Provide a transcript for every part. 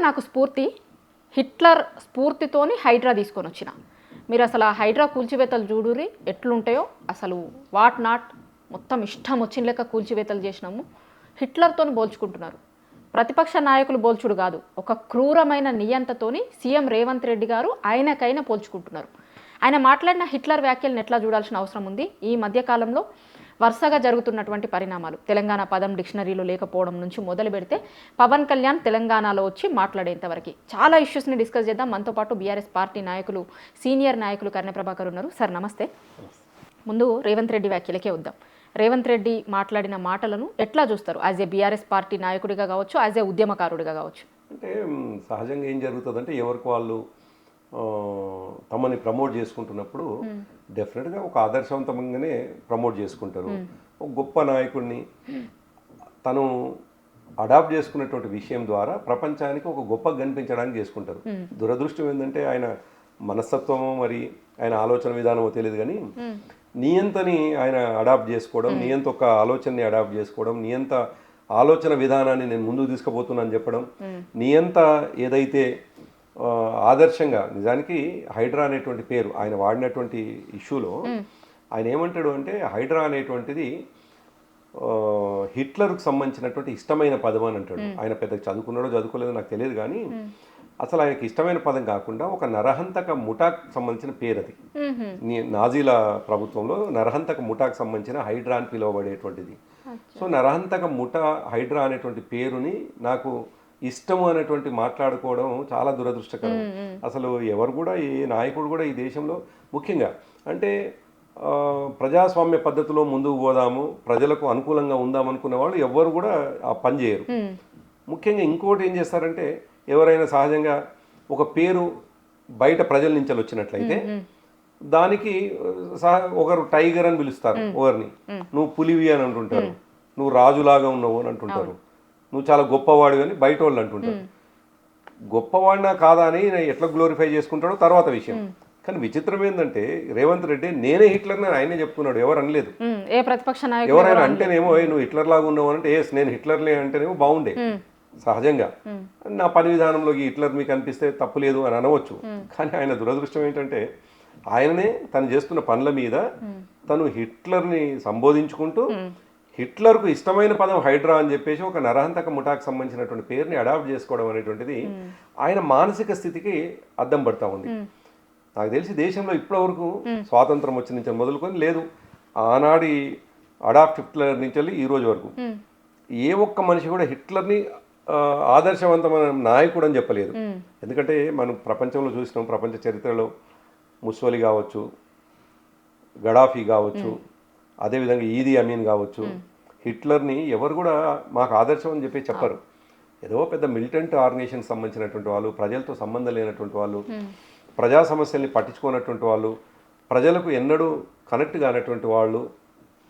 నాకు స్ఫూర్తి. హిట్లర్ స్ఫూర్తితోని హైడ్రా తీసుకొని వచ్చిన. మీరు అసలు ఆ హైడ్రా కూల్చివేతలు చూడురి ఎట్లుంటాయో, అసలు వాట్ నాట్ మొత్తం ఇష్టం వచ్చిన లెక్క కూల్చివేతలు చేసినాము. హిట్లర్తో పోల్చుకుంటున్నారు. ప్రతిపక్ష నాయకులు పోల్చుడు కాదు, ఒక క్రూరమైన నియంతతోని సీఎం రేవంత్ రెడ్డి గారు ఆయనకైనా పోల్చుకుంటున్నారు. ఆయన మాట్లాడిన హిట్లర్ వ్యాఖ్యలను ఎట్లా చూడాల్సిన అవసరం ఉంది? ఈ మధ్యకాలంలో వరుసగా జరుగుతున్నటువంటి పరిణామాలు, తెలంగాణ పదం డిక్షనరీలో లేకపోవడం నుంచి మొదలు పెడితే పవన్ కళ్యాణ్ తెలంగాణలో వచ్చి మాట్లాడేంతవరకు చాలా ఇష్యూస్ని డిస్కస్ చేద్దాం. మనతో పాటు బీఆర్ఎస్ పార్టీ నాయకులు, సీనియర్ నాయకులు కర్ణె ప్రభాకర్ ఉన్నారు. సార్ నమస్తే. ముందు రేవంత్ రెడ్డి వ్యాఖ్యలకే వద్దాం. రేవంత్ రెడ్డి మాట్లాడిన మాటలను ఎట్లా చూస్తారు? యాజ్ ఏ బీఆర్ఎస్ పార్టీ నాయకుడిగా కావచ్చు, యాజ్ ఏ ఉద్యమకారుడిగా కావచ్చు. అంటే సహజంగా ఏం జరుగుతుందంటే ఎవరికి వాళ్ళు తమని ప్రమోట్ చేసుకుంటున్నప్పుడు డెఫినెట్గా ఒక ఆదర్శవంతంగానే ప్రమోట్ చేసుకుంటారు. ఒక గొప్ప నాయకుడిని తను అడాప్ట్ చేసుకున్నటువంటి విషయం ద్వారా ప్రపంచానికి ఒక గొప్ప కనిపించడానికి చేసుకుంటారు. దురదృష్టం ఏంటంటే ఆయన మనస్తత్వమో మరి ఆయన ఆలోచన విధానమో తెలియదు, కానీ నియంతని ఆయన అడాప్ట్ చేసుకోవడం, నియంత ఒక ఆలోచనని అడాప్ట్ చేసుకోవడం, నియంత ఆలోచన విధానాన్ని నేను ముందుకు తీసుకుపోతున్నాను చెప్పడం, నియంత ఏదైతే ఆదర్శంగా నిజానికి హైడ్రా అనేటువంటి పేరు ఆయన వాడినటువంటి ఇష్యూలో ఆయన ఏమంటాడు అంటే హైడ్రా అనేటువంటిది హిట్లర్కు సంబంధించినటువంటి ఇష్టమైన పదం అని అంటాడు. ఆయన పెద్దగా చదువుకున్నాడో చదువుకోలేదో నాకు తెలియదు, కానీ అసలు ఆయనకి ఇష్టమైన పదం కాకుండా ఒక నరహంతక ముఠాకు సంబంధించిన పేరు అది. నాజీల ప్రభుత్వంలో నరహంతక ముఠాకు సంబంధించిన హైడ్రా అని పిలువబడేటువంటిది. సో నరహంతక ముఠా హైడ్రా అనేటువంటి పేరుని నాకు ఇష్టము అనేటువంటి మాట్లాడుకోవడం చాలా దురదృష్టకరం. అసలు ఎవరు కూడా, ఏ నాయకుడు కూడా ఈ దేశంలో ముఖ్యంగా అంటే ప్రజాస్వామ్య పద్ధతిలో ముందుకు పోదాము, ప్రజలకు అనుకూలంగా ఉందామనుకునే వాళ్ళు ఎవరు కూడా ఆ పని చేయరు. ముఖ్యంగా ఇంకోటి ఏం చేస్తారంటే ఎవరైనా సహజంగా ఒక పేరు బయట ప్రజల నుంచి వచ్చినట్లయితే దానికి ఒకరు టైగర్ అని పిలుస్తారు, ఒకరిని నువ్వు పులివి అని అంటుంటారు, నువ్వు రాజులాగా ఉన్నావు అని అంటుంటారు, నువ్వు చాలా గొప్పవాడు అని బయట వాళ్ళు అంటుంటారు. గొప్పవాడినా కాదా అని ఎట్లా గ్లోరిఫై చేసుకుంటాడో తర్వాత విషయం. కానీ విచిత్రం ఏంటంటే రేవంత్ రెడ్డి నేనే హిట్లర్ని ఆయనే చెప్పుకున్నాడు, ఎవరు అనలేదు. ఏ ప్రతిపక్ష నాయకుడు ఎవరైనా అంటేనేమో నువ్వు హిట్లర్ లాగా ఉన్నావు అంటే నేను హిట్లర్లే అంటేనేమో బాగుండే, సహజంగా నా పని విధానంలో ఈ హిట్లర్ మీకు అనిపిస్తే తప్పులేదు అని అనవచ్చు. కానీ ఆయన దురదృష్టం ఏంటంటే ఆయననే తను చేస్తున్న పనుల మీద తను హిట్లర్ని సంబోధించుకుంటూ హిట్లర్కు ఇష్టమైన పదం హైడ్రా అని చెప్పేసి ఒక నరహంతక ముఠాకు సంబంధించినటువంటి పేరుని అడాప్ట్ చేసుకోవడం అనేటువంటిది ఆయన మానసిక స్థితికి అద్దం పడతా ఉంది. నాకు తెలిసి దేశంలో ఇప్పటివరకు స్వాతంత్రం వచ్చిన నుంచి మొదలుకొని లేదు, ఆనాడి అడాప్ట్ హిట్లర్ నుంచి వెళ్ళి ఈ రోజు వరకు ఏ ఒక్క మనిషి కూడా హిట్లర్ని ఆదర్శవంతమైన నాయకుడు అని చెప్పలేదు. ఎందుకంటే మనం ప్రపంచంలో చూసినాం, ప్రపంచ చరిత్రలో ముస్సోలి కావచ్చు, గడాఫీ కావచ్చు, అదేవిధంగా ఈదీ అమీన్ కావచ్చు, హిట్లర్ని ఎవరు కూడా మాకు ఆదర్శం అని చెప్పి చెప్పరు. ఏదో పెద్ద మిలిటెంట్ ఆర్గనైజేషన్ సంబంధించినటువంటి వాళ్ళు, ప్రజలతో సంబంధం లేనటువంటి వాళ్ళు, ప్రజా సమస్యల్ని పట్టించుకున్నటువంటి వాళ్ళు, ప్రజలకు ఎన్నడూ కనెక్ట్ కానటువంటి వాళ్ళు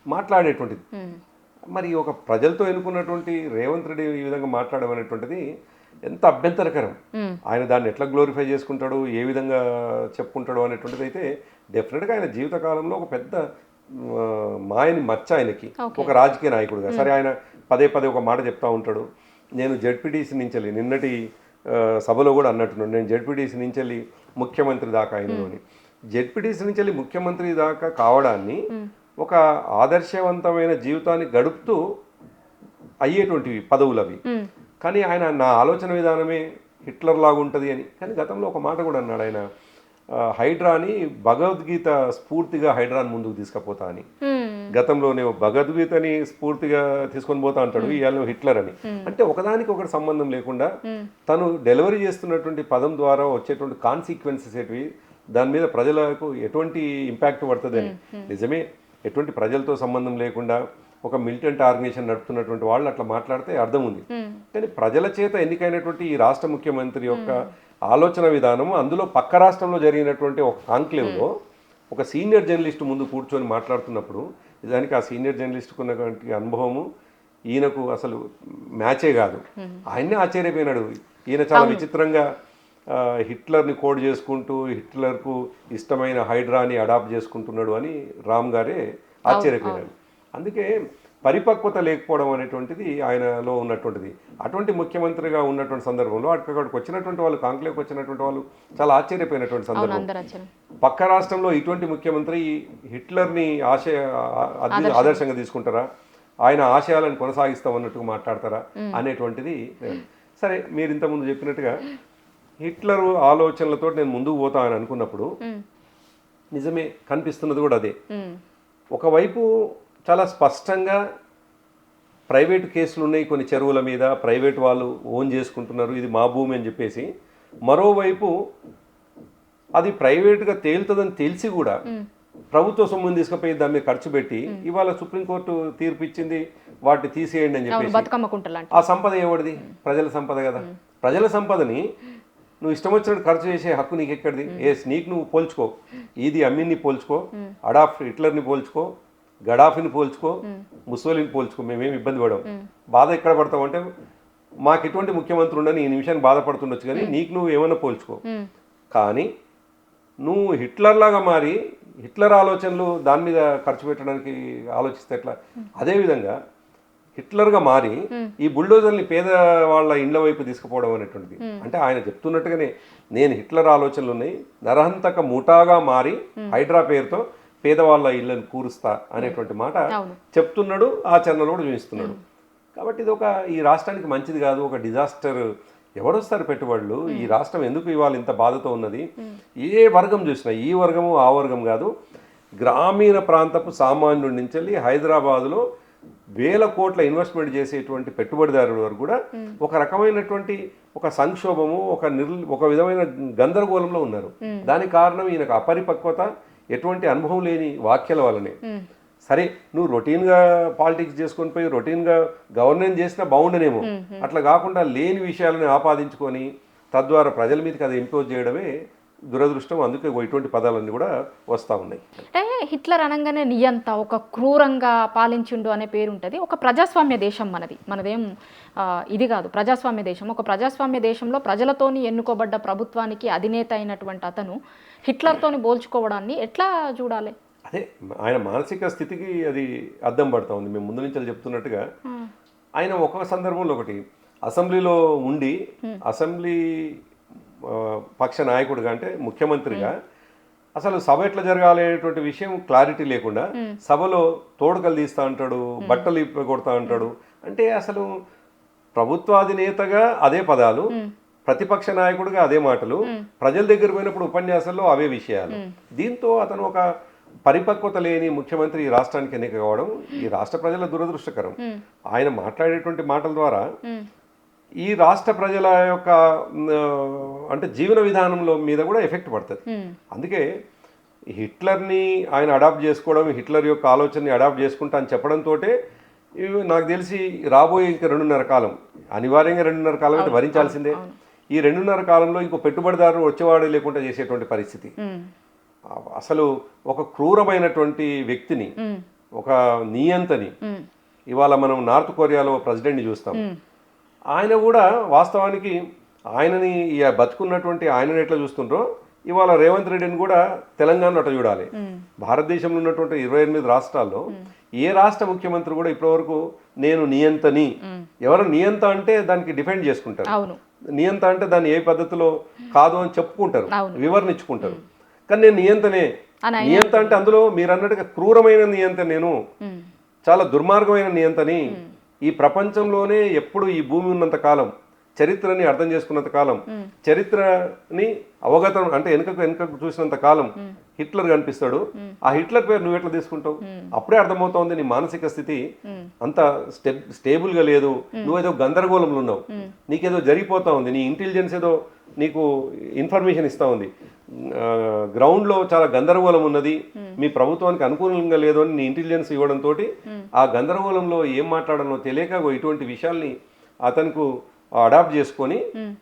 మాట్లాడేటువంటిది. మరి ఒక ప్రజలతో ఎన్నుకున్నటువంటి రేవంత్ రెడ్డి ఈ విధంగా మాట్లాడడం అనేటువంటిది ఎంత అభ్యంతరకరం. ఆయన దాన్ని ఎట్లా గ్లోరిఫై చేసుకుంటాడు, ఏ విధంగా చెప్పుకుంటాడు అనేటువంటిది అయితే డెఫినెట్గా ఆయన జీవితకాలంలో ఒక పెద్ద మాయని మచ్చ ఆయనకి ఒక రాజకీయ నాయకుడుగా. సరే ఆయన పదే పదే ఒక మాట చెప్తా ఉంటాడు, నేను జెడ్పీటీసీ నుంచి వెళ్ళి నిన్నటి సభలో కూడా అన్నట్టున్నాడు, నేను జెడ్పీటీసీ నుంచి వెళ్ళి ముఖ్యమంత్రి దాకా అయినని. జెడ్పీటీసీ నుంచి వెళ్ళి ముఖ్యమంత్రి దాకా కావడాన్ని ఒక ఆదర్శవంతమైన జీవితాన్ని గడుపుతూ అయ్యేటువంటివి పదవులు అవి. కానీ ఆయన నా ఆలోచన విధానమే హిట్లర్ లాగా ఉంటుంది అని. కానీ గతంలో ఒక మాట కూడా అన్నాడు ఆయన, హైడ్రాని భగవద్గీత స్ఫూర్తిగా హైడ్రాని ముందుకు తీసుకుపోతా అని. గతంలో నేను భగవద్గీతని స్ఫూర్తిగా తీసుకొని పోతా అంటాడు, ఇవాళ హిట్లర్ అని. అంటే ఒకదానికి ఒకటి సంబంధం లేకుండా తను డెలివరీ చేస్తున్నటువంటి పదం ద్వారా వచ్చేటువంటి కాన్సిక్వెన్సెస్ ఏంటివి, దాని మీద ప్రజలకు ఎటువంటి ఇంపాక్ట్ పడుతుంది అని. నిజమే, ఎటువంటి ప్రజలతో సంబంధం లేకుండా ఒక మిలిటెంట్ ఆర్గనైజేషన్ నడుపుతున్నటువంటి వాళ్ళు అట్లా మాట్లాడితే అర్థం ఉంది. కానీ ప్రజల చేత ఎన్నికైనటువంటి ఈ రాష్ట్ర ముఖ్యమంత్రి యొక్క ఆలోచన విధానము, అందులో పక్క రాష్ట్రంలో జరిగినటువంటి ఒక కాంక్లేవ్లో ఒక సీనియర్ జర్నలిస్ట్ ముందు కూర్చొని మాట్లాడుతున్నప్పుడు నిజానికి ఆ సీనియర్ జర్నలిస్ట్కు ఉన్నటువంటి అనుభవము ఈయనకు అసలు మ్యాచే కాదు. ఆయన్నే ఆశ్చర్యపోయినాడు. ఈయన చాలా విచిత్రంగా హిట్లర్ని కోడ్ చేసుకుంటూ హిట్లర్కు ఇష్టమైన హైడ్రాని అడాప్ట్ చేసుకుంటున్నాడు అని రామ్ గారే ఆశ్చర్యపోయినాడు. అందుకే పరిపక్వత లేకపోవడం అనేటువంటిది ఆయనలో ఉన్నటువంటిది. అటువంటి ముఖ్యమంత్రిగా ఉన్నటువంటి సందర్భంలో అక్కడికి వచ్చినటువంటి వాళ్ళు, కాంక్లేవ్కి వచ్చినటువంటి వాళ్ళు చాలా ఆశ్చర్యపోయినటువంటి సందర్భం. పక్క రాష్ట్రంలో ఇటువంటి ముఖ్యమంత్రి హిట్లర్ని ఆదర్శంగా తీసుకుంటారా, ఆయన ఆశయాలను కొనసాగిస్తామన్నట్టుగా మాట్లాడతారా అనేటువంటిది. సరే, మీరు ఇంతకుముందు చెప్పినట్టుగా హిట్లర్ ఆలోచనలతో నేను ముందుకు పోతా అని అనుకున్నప్పుడు నిజమే కనిపిస్తున్నది కూడా అదే. ఒకవైపు చాలా స్పష్టంగా ప్రైవేటు కేసులు ఉన్నాయి కొన్ని చెరువుల మీద, ప్రైవేట్ వాళ్ళు ఓన్ చేసుకుంటున్నారు, ఇది మా భూమి అని చెప్పేసి. మరోవైపు అది ప్రైవేటుగా తేలుతుందని తెలిసి కూడా ప్రభుత్వ సొమ్ముని తీసుకుపోయి దాని మీద ఖర్చు పెట్టి ఇవాళ సుప్రీంకోర్టు తీర్పు ఇచ్చింది వాటిని తీసేయండి అని చెప్పేసి. ఆ సంపద ఎవరిది? ప్రజల సంపద కదా. ప్రజల సంపదని నువ్వు ఇష్టం వచ్చినట్టు ఖర్చు చేసే హక్కు నీకు ఎక్కడిది? నీకు నువ్వు పోల్చుకో, ఈది అమీన్ని పోల్చుకో, అడాఫ్ హిట్లర్ని పోల్చుకో, గడాఫీని పోల్చుకో, ముస్సోలిని పోల్చుకో, మేమేమి ఇబ్బంది పడవు. బాధ ఎక్కడ పడతావు అంటే మాకు ఎటువంటి ముఖ్యమంత్రి ఉండని ఈ నిమిషానికి బాధపడుతుండొచ్చు, కానీ నీకు నువ్వు ఏమన్నా పోల్చుకో. కానీ నువ్వు హిట్లర్ లాగా మారి హిట్లర్ ఆలోచనలు దాని మీద ఖర్చు పెట్టడానికి ఆలోచిస్తే ఎట్లా? అదేవిధంగా హిట్లర్గా మారి ఈ బుల్డోజర్ని పేదవాళ్ళ ఇండ్ల వైపు తీసుకుపోవడం అనేటువంటిది. అంటే ఆయన చెప్తున్నట్టుగానే నేను హిట్లర్ ఆలోచనలు ఉన్నాయి, నరహంతక ముఠాగా మారి హైడ్రా పేరుతో పేదవాళ్ళ ఇళ్ళని కూరుస్తా అనేటువంటి మాట చెప్తున్నాడు, ఆచరణలో కూడా చూపిస్తున్నాడు. కాబట్టి ఇది ఈ రాష్ట్రానికి మంచిది కాదు, ఒక డిజాస్టర్. ఎవరొస్తారు పెట్టుబడులు? ఈ రాష్ట్రం ఎందుకు ఇవాళ ఇంత బాధతో ఉన్నది? ఏ వర్గం చూసినా, ఈ వర్గము ఆ వర్గం కాదు, గ్రామీణ ప్రాంతపు సామాన్యుడి నుంచి వెళ్ళి హైదరాబాదులో వేల కోట్ల ఇన్వెస్ట్మెంట్ చేసేటువంటి పెట్టుబడిదారుల వరకు కూడా ఒక రకమైనటువంటి ఒక సంక్షోభము, ఒక విధమైన గందరగోళంలో ఉన్నారు. దానికి కారణం ఈయనకు అపరిపక్వత, ఎటువంటి అనుభవం లేని వ్యాఖ్యల వల్లనే. సరే, నువ్వు రొటీన్గా పాలిటిక్స్ చేసుకొని పోయి రొటీన్గా గవర్నెన్స్ చేసినా బాగుండనేమో, అట్లా కాకుండా లేని విషయాలను ఆపాదించుకొని తద్వారా ప్రజల మీదకి అది ఇంపోజ్ చేయడమే దురదృష్టం. అందుకే ఇటువంటి పదాలన్నీ కూడా వస్తూ ఉన్నాయి. అంటే హిట్లర్ అనగానే నియంత, ఒక క్రూరంగా పాలించిండు అనే పేరు ఉంటుంది. ఒక ప్రజాస్వామ్య దేశం మనదేం ఇది కాదు, ప్రజాస్వామ్య దేశం. ఒక ప్రజాస్వామ్య దేశంలో ప్రజలతోని ఎన్నుకోబడ్డ ప్రభుత్వానికి అధినేత అయినటువంటి అతను హిట్లర్తోని పోల్చుకోవడాన్ని ఎట్లా చూడాలి? అదే ఆయన మానసిక స్థితికి అది అద్దం పడుతూ ఉంది. మేము ముందు నుంచి చెప్తున్నట్టుగా ఆయన ఒక్కొక్క సందర్భంలో ఒకటి అసెంబ్లీలో ఉండి అసెంబ్లీ పక్ష నాయకుడిగా అంటే ముఖ్యమంత్రిగా అసలు సభ ఎట్లా జరగాలనేటువంటి విషయం క్లారిటీ లేకుండా సభలో తోడుకలు తీస్తా అంటాడు, బట్టలు కొడతా అంటాడు. అంటే అసలు ప్రభుత్వాధినేతగా అదే పదాలు, ప్రతిపక్ష నాయకుడిగా అదే మాటలు, ప్రజల దగ్గర పోయినప్పుడు ఉపన్యాసాల్లో అవే విషయాలు. దీంతో అతను ఒక పరిపక్వత లేని ముఖ్యమంత్రి ఈ రాష్ట్రానికి ఎన్నిక కావడం ఈ రాష్ట్ర ప్రజల దురదృష్టకరం. ఆయన మాట్లాడేటువంటి మాటల ద్వారా ఈ రాష్ట్ర ప్రజల యొక్క అంటే జీవన విధానంలో మీద కూడా ఎఫెక్ట్ పడుతుంది. అందుకే హిట్లర్ని ఆయన అడాప్ట్ చేసుకోవడం, హిట్లర్ యొక్క ఆలోచనని అడాప్ట్ చేసుకుంటా అని చెప్పడంతో నాకు తెలిసి రాబోయే ఇంకా 2.5 కాలం, అనివార్యంగా 2.5 కాలం అయితే భరించాల్సిందే. ఈ 2.5 కాలంలో ఇంకో పెట్టుబడిదారు వచ్చేవాడే లేకుండా చేసేటువంటి పరిస్థితి. అసలు ఒక క్రూరమైనటువంటి వ్యక్తిని, ఒక నియంతని ఇవాళ మనం నార్త్ కొరియాలో ప్రెసిడెంట్ని చూస్తాం. ఆయన కూడా వాస్తవానికి ఆయనని బతుకున్నటువంటి ఆయనని ఎట్లా చూస్తుండ్రో ఇవాళ రేవంత్ రెడ్డిని కూడా తెలంగాణ అట్లా చూడాలి. భారతదేశంలో ఉన్నటువంటి 28 రాష్ట్రాల్లో ఏ రాష్ట్ర ముఖ్యమంత్రి కూడా ఇప్పటివరకు నేను నియంతని, ఎవరు నియంత అంటే దానికి డిఫెండ్ చేసుకుంటారు, నియంత అంటే దాన్ని ఏ పద్ధతిలో కాదు అని చెప్పుకుంటారు, వివరణించుకుంటారు. కానీ నేను నియంతనే, నియంత అంటే అందులో మీరు అన్నట్టుగా క్రూరమైన నియంత, నేను చాలా దుర్మార్గమైన నియంతని. ఈ ప్రపంచంలోనే ఎప్పుడు ఈ భూమి ఉన్నంత కాలం, చరిత్రని అర్థం చేసుకున్నంత కాలం, చరిత్రని అవగతం అంటే వెనుకకు చూసినంత కాలం హిట్లర్ కనిపిస్తాడు. ఆ హిట్లర్ పేరు నువ్వు ఎట్లా తీసుకుంటావు? అప్పుడే అర్థమవుతోంది నీ మానసిక స్థితి అంత స్టేబుల్గా లేదు, నువ్వేదో గందరగోళంలో ఉన్నావు, నీకేదో జరిగిపోతా ఉంది, నీ ఇంటెలిజెన్స్ ఏదో నీకు ఇన్ఫర్మేషన్ ఇస్తూ ఉంది, గ్రౌండ్లో చాలా గందరగోళం ఉన్నది, మీ ప్రభుత్వానికి అనుకూలంగా లేదు అని నీ ఇంటెలిజెన్స్ ఇవ్వడంతో ఆ గందరగోళంలో ఏం మాట్లాడాలో తెలియక ఇటువంటి విషయాల్ని అతనికి అడాప్ట్ చేసుకొని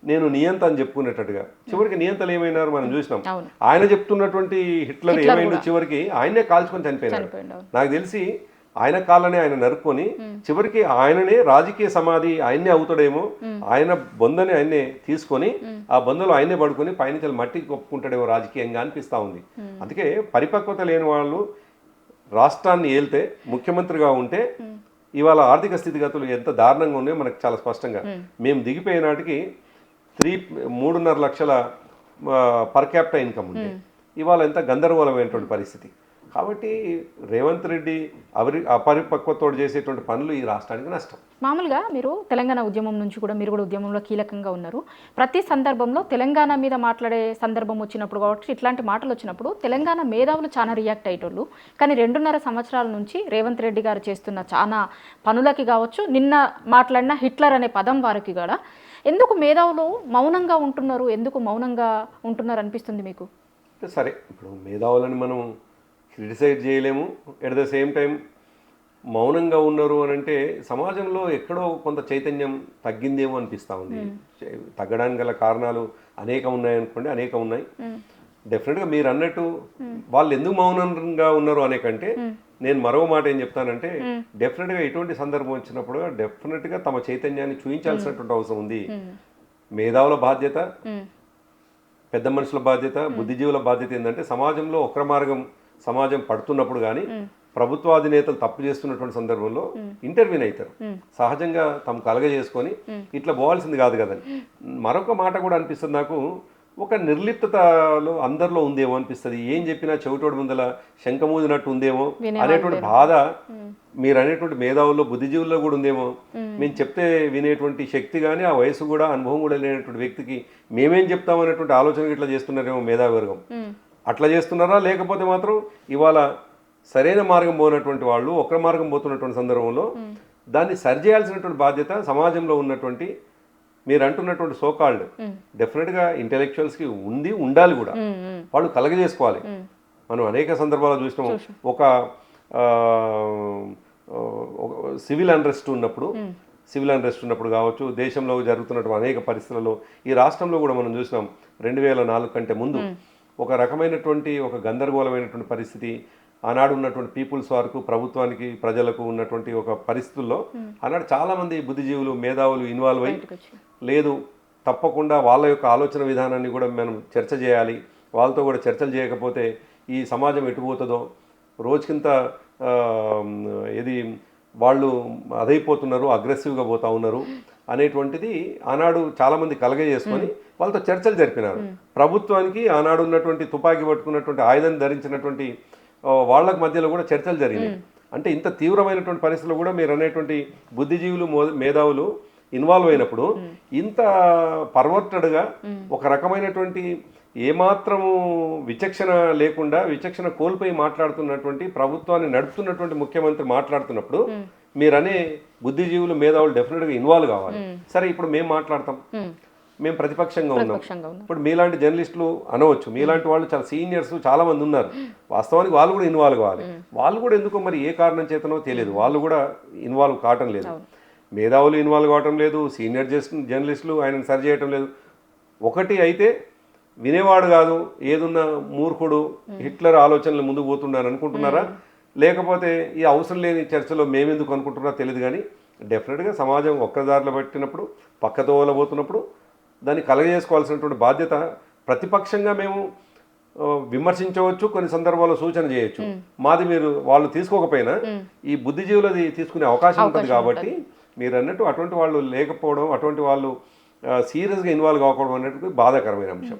నేను నియంత అని చెప్పుకునేటట్టుగా చివరికి నియంతలు ఏమైనారు మనం చూసినాం. ఆయన చెప్తున్నటువంటి హిట్లర్ ఏమైండు, చివరికి ఆయనే కాల్చుకొని చనిపోయినాడు. నాకు తెలిసి ఆయన కాళ్ళని ఆయన నరుక్కొని చివరికి ఆయననే రాజకీయ సమాధి ఆయన్నే అవుతాడేమో, ఆయన బొందని ఆయన్నే తీసుకొని ఆ బొందలో ఆయనే పడుకొని పైన మట్టికి కొప్పుకుంటాడేమో రాజకీయంగా అనిపిస్తూ ఉంది. అందుకే పరిపక్వత లేని వాళ్ళు రాష్ట్రాన్ని ఏల్తే, ముఖ్యమంత్రిగా ఉంటే ఇవాళ ఆర్థిక స్థితిగతులు ఎంత దారుణంగా ఉన్నాయో మనకు చాలా స్పష్టంగా. మేము దిగిపోయే నాటికి 3.5 లక్షల పర్ క్యాపిటల్ ఇన్కమ్ ఉంది. ఇవాళ ఎంత గందరగోళమైనటువంటి పరిస్థితి. కాబట్టి రేవంత్ రెడ్డి అపరిపక్వతో చేసేటువంటి పనులు ఈ రాష్ట్రానికి నష్టం. మామూలుగా మీరు తెలంగాణ ఉద్యమం నుంచి కూడా మీరు కూడా ఉద్యమంలో కీలకంగా ఉన్నారు. ప్రతి సందర్భంలో తెలంగాణ మీద మాట్లాడే సందర్భం వచ్చినప్పుడు కాబట్టి ఇట్లాంటి మాటలు వచ్చినప్పుడు తెలంగాణ మేధావులు చాలా రియాక్ట్ అయ్యేటోళ్ళు. కానీ 2.5 సంవత్సరాల నుంచి రేవంత్ రెడ్డి గారు చేస్తున్న చాలా పనులకి కావచ్చు, నిన్న మాట్లాడిన హిట్లర్ అనే పదం వారికి కూడా ఎందుకు మేధావులు మౌనంగా ఉంటున్నారు, ఎందుకు మౌనంగా ఉంటున్నారు అనిపిస్తుంది మీకు? సరే, ఇప్పుడు మేధావులని మనం క్రిటిసైజ్ చేయలేము. ఎట్ ద సేమ్ టైం మౌనంగా ఉన్నారు అని అంటే సమాజంలో ఎక్కడో కొంత చైతన్యం తగ్గిందేమో అనిపిస్తూ ఉంది. తగ్గడానికి గల కారణాలు అనేకం ఉన్నాయనుకోండి, అనేకం ఉన్నాయి. డెఫినెట్గా మీరు అన్నట్టు వాళ్ళు ఎందుకు మౌనంగా ఉన్నారు అనే కంటే నేను మరో మాట ఏం చెప్తానంటే, డెఫినెట్గా ఇటువంటి సందర్భం వచ్చినప్పుడు డెఫినెట్గా తమ చైతన్యాన్ని చూపించాల్సినటువంటి అవసరం ఉంది. మేధావుల బాధ్యత, పెద్ద మనుషుల బాధ్యత, బుద్ధిజీవుల బాధ్యత ఏంటంటే సమాజంలో ఒక్క మార్గం సమాజం పడుతున్నప్పుడు కానీ ప్రభుత్వాధినేతలు తప్పు చేస్తున్నటువంటి సందర్భంలో ఇంటర్వ్యూన్ అవుతారు. సహజంగా తమ కలగజేసుకొని ఇట్లా పోవాల్సింది కాదు కదని. మరొక మాట కూడా అనిపిస్తుంది నాకు, ఒక నిర్లిప్తతలో అందరిలో ఉందేమో అనిపిస్తుంది. ఏం చెప్పినా చెవిటోడు ముందల శంఖమూదినట్టు ఉందేమో అనేటువంటి బాధ మీరు అనేటువంటి మేధావుల్లో బుద్ధిజీవుల్లో కూడా ఉందేమో. మేము చెప్తే వినేటువంటి శక్తి కానీ ఆ వయసు కూడా అనుభవం కూడా లేనటువంటి వ్యక్తికి మేమేం చెప్తాం అనేటువంటి ఆలోచన ఇట్లా చేస్తున్నారేమో మేధావర్గం. అట్లా చేస్తున్నారా, లేకపోతే మాత్రం ఇవాళ సరైన మార్గం పోయినటువంటి వాళ్ళు ఒక్క మార్గం పోతున్నటువంటి సందర్భంలో దాన్ని సరిచేయాల్సినటువంటి బాధ్యత సమాజంలో ఉన్నటువంటి మీరు అంటున్నటువంటి సోకాల్డ్ డెఫినెట్గా ఇంటెలెక్చువల్స్కి ఉంది, ఉండాలి కూడా. వాళ్ళు కలగజేసుకోవాలి. మనం అనేక సందర్భాల్లో చూసినాము. ఒక సివిల్ అన్రెస్ట్ ఉన్నప్పుడు కావచ్చు, దేశంలో జరుగుతున్నటువంటి అనేక పరిస్థితులలో ఈ రాష్ట్రంలో కూడా మనం చూసినాం. 2004 కంటే ముందు ఒక రకమైనటువంటి ఒక గందరగోళమైనటువంటి పరిస్థితి ఆనాడు ఉన్నటువంటి పీపుల్స్ వరకు ప్రభుత్వానికి ప్రజలకు ఉన్నటువంటి ఒక పరిస్థితుల్లో ఆనాడు చాలామంది బుద్ధిజీవులు మేధావులు ఇన్వాల్వ్ అయ్యి లేదు తప్పకుండా వాళ్ళ యొక్క ఆలోచన విధానాన్ని కూడా మనం చర్చ చేయాలి, వాళ్ళతో కూడా చర్చలు చేయకపోతే ఈ సమాజం ఎటుపోతుందో, రోజుకింత ఇది వాళ్ళు అదైపోతున్నారు, అగ్రెసివ్గా పోతూ ఉన్నారు అనేటువంటిది ఆనాడు చాలామంది కలగజేసుకొని వాళ్ళతో చర్చలు జరిపినారు. ప్రభుత్వానికి ఆనాడు ఉన్నటువంటి తుపాకీ పట్టుకున్నటువంటి ఆయుధం ధరించినటువంటి వాళ్ళకి మధ్యలో కూడా చర్చలు జరిగినాయి. అంటే ఇంత తీవ్రమైనటువంటి పరిస్థితుల్లో కూడా మీరు అనేటువంటి బుద్ధిజీవులు మేధావులు ఇన్వాల్వ్ అయినప్పుడు ఇంత పర్వర్టెడ్గా ఒక రకమైనటువంటి ఏమాత్రము విచక్షణ లేకుండా విచక్షణ కోల్పోయి మాట్లాడుతున్నటువంటి ప్రభుత్వాన్ని నడుపుతున్నటువంటి ముఖ్యమంత్రి మాట్లాడుతున్నప్పుడు మీరనే బుద్ధిజీవులు మేధావులు డెఫినెట్గా ఇన్వాల్వ్ కావాలి. సరే, ఇప్పుడు మేము మాట్లాడతాం, మేము ప్రతిపక్షంగా ఉన్నాం. ఇప్పుడు మీలాంటి జర్నలిస్టులు అనవచ్చు, మీలాంటి వాళ్ళు చాలా సీనియర్స్ చాలా మంది ఉన్నారు. వాస్తవానికి వాళ్ళు కూడా ఇన్వాల్వ్ కావాలి. వాళ్ళు కూడా ఎందుకో మరి ఏ కారణం చేతనో తెలియదు, వాళ్ళు కూడా ఇన్వాల్వ్ కావటం లేదు. మేధావులు ఇన్వాల్వ్ కావటం లేదు, సీనియర్ జర్నలిస్టులు ఆయనను సరి చేయటం లేదు. ఒకటి అయితే వినేవాడు కాదు, ఏదున్న మూర్ఖుడు హిట్లర్ ఆలోచనలు ముందుకు పోతున్నాను అనుకుంటున్నారా, లేకపోతే ఈ అవసరం లేని చర్చలో మేమెందుకు అనుకుంటున్నా తెలియదు. కానీ డెఫినెట్గా సమాజం ఒక్కదారిలో పెట్టినప్పుడు పక్కతో పోతున్నప్పుడు దాన్ని కలగజేసుకోవాల్సినటువంటి బాధ్యత ప్రతిపక్షంగా మేము విమర్శించవచ్చు, కొన్ని సందర్భాల్లో సూచన చేయొచ్చు. మాది మీరు వాళ్ళు తీసుకోకపోయినా ఈ బుద్ధిజీవులది తీసుకునే అవకాశం ఉంటుంది. కాబట్టి మీరు అన్నట్టు అటువంటి వాళ్ళు లేకపోవడం, అటువంటి వాళ్ళు సీరియస్గా ఇన్వాల్వ్ కాకపోవడం అనేది బాధాకరమైన అంశం.